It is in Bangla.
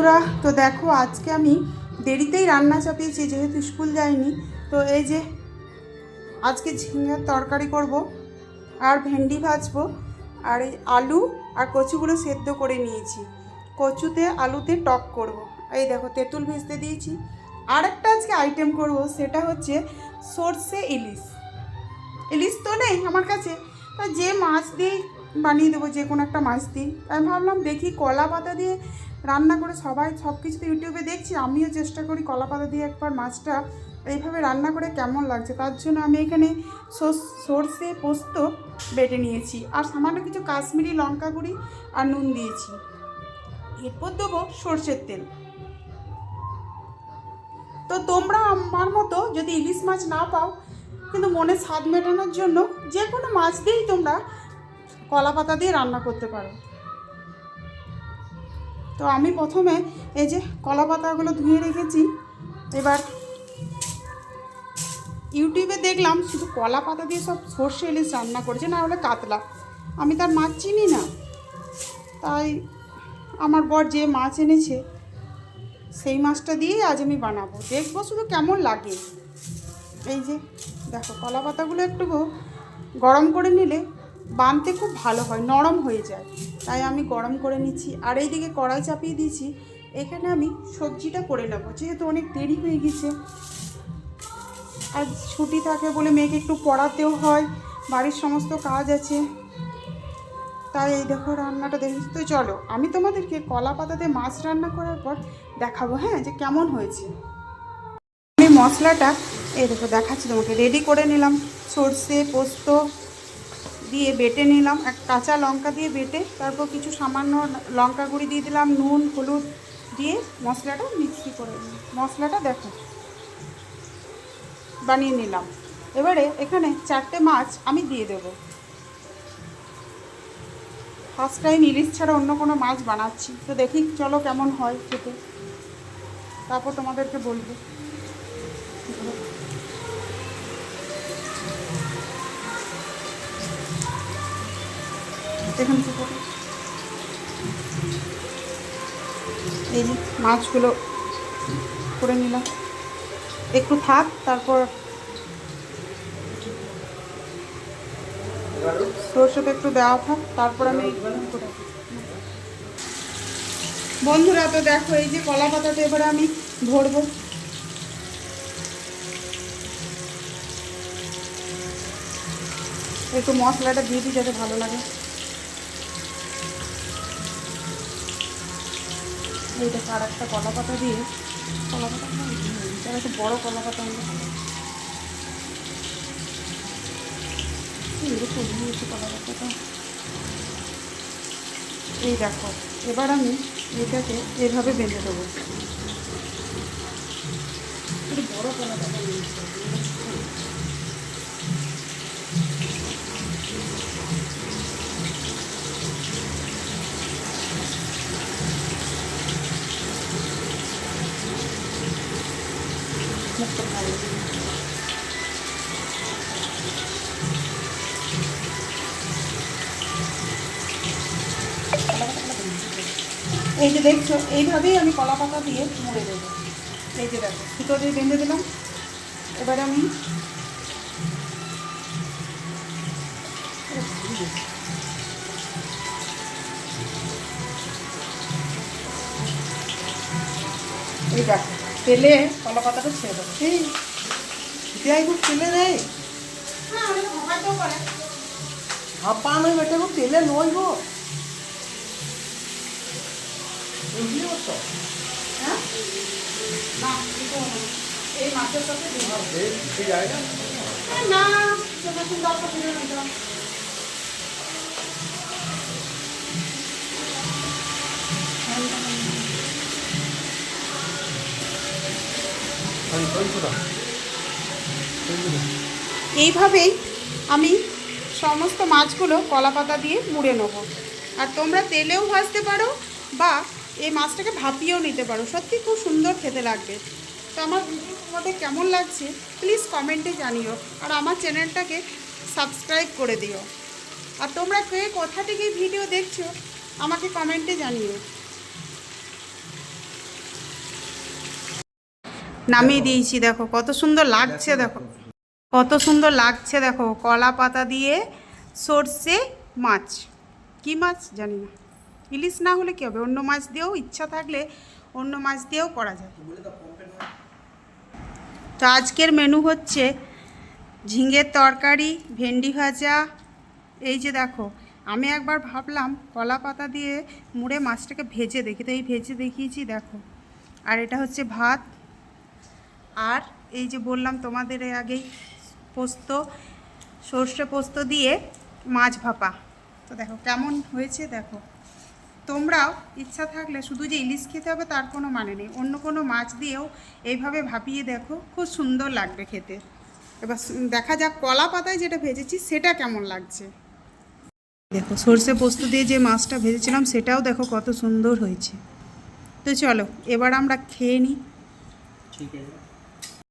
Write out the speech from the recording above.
বন্ধুরা, তো দেখো আজকে আমি দেরিতেই রান্না চাপিয়েছি যেহেতু স্কুল যাইনি। তো এই যে আজকে ঝিঙের তরকারি করব আর ভেন্ডি ভাজবো, আর এই আলু আর কচুগুলো সেদ্ধ করে নিয়েছি। কচুতে আলুতে টক করব। এই দেখো তেঁতুল ভেজতে দিয়েছি। আর একটা আজকে আইটেম করব, সেটা হচ্ছে সর্ষে ইলিশ। ইলিশ তো নেই আমার কাছে, তা যে মাছ দিয়ে বানিয়ে দেবো, যে কোনো একটা মাছ দিই। আমি ভাবলাম দেখি কলা পাতা দিয়ে রান্না করে, সবাই সব কিছু তো ইউটিউবে দেখছি, আমিও চেষ্টা করি কলা পাতা দিয়ে একবার মাছটা এইভাবে রান্না করে কেমন লাগছে। তার জন্য আমি এখানে সর্ষে পোস্ত বেটে নিয়েছি, আর সামান্য কিছু কাশ্মীরি লঙ্কা গুঁড়ি আর নুন দিয়েছি। এরপর দেবো সর্ষের তেল। তো তোমরা আমার মতো যদি ইলিশ মাছ না পাও, কিন্তু মনে স্বাদ মেটানোর জন্য যে কোনো মাছ দিয়েই তোমরা কলা পাতা দিয়ে রান্না করতে পারো। তো আমি প্রথমে এই যে কলা পাতাগুলো ধুয়ে রেখেছি। এবার ইউটিউবে দেখলাম শুধু কলা পাতা দিয়ে সব সর্ষে ইলিশ রান্না করেছে, না হলে কাতলা। আমি তার মাছ চিনি না, তাই আমার বর যে মাছ এনেছে সেই মাছটা দিয়েই আজ আমি বানাবো, দেখবো শুধু কেমন লাগে। এই যে দেখো কলা পাতাগুলো একটু গরম করে নিলে বানতে খুব ভালো হয়, নরম হয়ে যায়, তাই আমি গরম করে নিচ্ছি। আর এইদিকে কড়াই চাপিয়ে দিয়েছি, এখানে আমি সবজিটা করে নেবো, যেহেতু অনেক দেরি হয়ে গেছে। আর ছুটি থাকে বলে মেয়েকে একটু পড়াতেও হয়, বাড়ির সমস্ত কাজ আছে, তাই এই দেখো রান্নাটা দেখি। তো চলো আমি তোমাদেরকে কলা পাতাতে মাছ রান্না করার পর দেখাবো, হ্যাঁ, যে কেমন হয়েছে। আমি মশলাটা এই দেখো দেখাচ্ছি তোমাকে, রেডি করে নিলাম। সর্ষে পোস্ত দিয়ে বেটে নিলাম, এক কাঁচা লঙ্কা দিয়ে বেটে, তারপর কিছু সামান্য লঙ্কা গুঁড়ি দিয়ে দিলাম, নুন হলুদ দিয়ে মশলাটা মিক্সি করে নিলাম। মশলাটা দেখো বানিয়ে নিলাম। এবারে এখানে 4টে মাছ আমি দিয়ে দেব। ফার্স্ট টাইম ইলিশ ছাড়া অন্য কোনো মাছ বানাচ্ছি, তো দেখি চলো কেমন হয় খেতে, তারপর তোমাদেরকে বলবো। এখানে এই যে মাছগুলো করে নিলাম, একটু থাক, তারপর সরষেটা একটু দেওয়া থাক, তারপর আমি বন্ধুরা তো দেখো এই যে কলা পাতাটা এবারে আমি ভরবো। একটু মশলাটা দিয়ে দিই যাতে ভালো লাগে। এই দেখো আর একটা কলা পাতা দিয়ে, কলা পাতা একটু বড়ো কলা পাতা দিয়েছি কলা পাতাটা। এই দেখো এবার আমি এটাকে এভাবে বেঁধে দেবো। একটু বড় কলা পাতা নিয়েছি। এই যে দেখছো এইভাবেই আমি কলা পাতা দিয়ে মুড়ে দেবো। এই যে দেখো সুতো দিয়ে বেঁধে দিলাম। এবারে আমি এই দেখো তেলে কলা পাতাটা ছেড়ে দেবো। দেয় খুব তেলে দেয়, হাঁপা নয় বেটা খুব তেলে নয় গো। এই মাছের সাথে না এইভাবেই আমি সমস্ত মাছগুলো কলা পাতা দিয়ে মুড়ে নেব। আর তোমরা তেলেও ভাজতে পারো বা এই মাছটাকে ভাপিয়েও নিতে পারো, সত্যি খুব সুন্দর খেতে লাগবে। তো আমার ভিডিও তোমাদের কেমন লাগছে প্লিজ কমেন্টে জানিও, আর আমার চ্যানেলটাকে সাবস্ক্রাইব করে দিও। আর তোমরা কে কোথা থেকে ভিডিও দেখছো আমাকে কমেন্টে জানিও। নামিয়ে দিয়েছি, দেখো কত সুন্দর লাগছে, দেখো কত সুন্দর লাগছে, দেখো কলা পাতা দিয়ে সর্ষে মাছ। কি মাছ জানি না, ইলিশ না হলে কী হবে, অন্য মাছ দিয়েও ইচ্ছা থাকলে অন্য মাছ দিয়েও করা যায়। তো আজকের মেনু হচ্ছে ঝিঙের তরকারি, ভেন্ডি ভাজা। এই যে দেখো, আমি একবার ভাবলাম কলা পাতা দিয়ে মুড়ে মাছটাকে ভেজে দেখি, তো এই ভেজে দেখিয়েছি দেখো। আর এটা হচ্ছে ভাত, আর এই যে বললাম তোমাদের এর আগেই পোস্ত, সর্ষে পোস্ত দিয়ে মাছ ভাপা। তো দেখো কেমন হয়েছে দেখো। তোমরাও ইচ্ছা থাকলে শুধু যে ইলিশ খেতে হবে তার কোনো মানে নেই, অন্য কোনো মাছ দিয়েও এইভাবে ভাপিয়ে দেখো, খুব সুন্দর লাগবে খেতে। এবার দেখা যাক কলা পাতায় যেটা ভেজেছি সেটা কেমন লাগছে। দেখো সর্ষে পোস্ত দিয়ে যে মাছটা ভেজেছিলাম সেটাও দেখো কত সুন্দর হয়েছে। তো চলো এবার আমরা খেয়ে নিই। ঠিক আছে।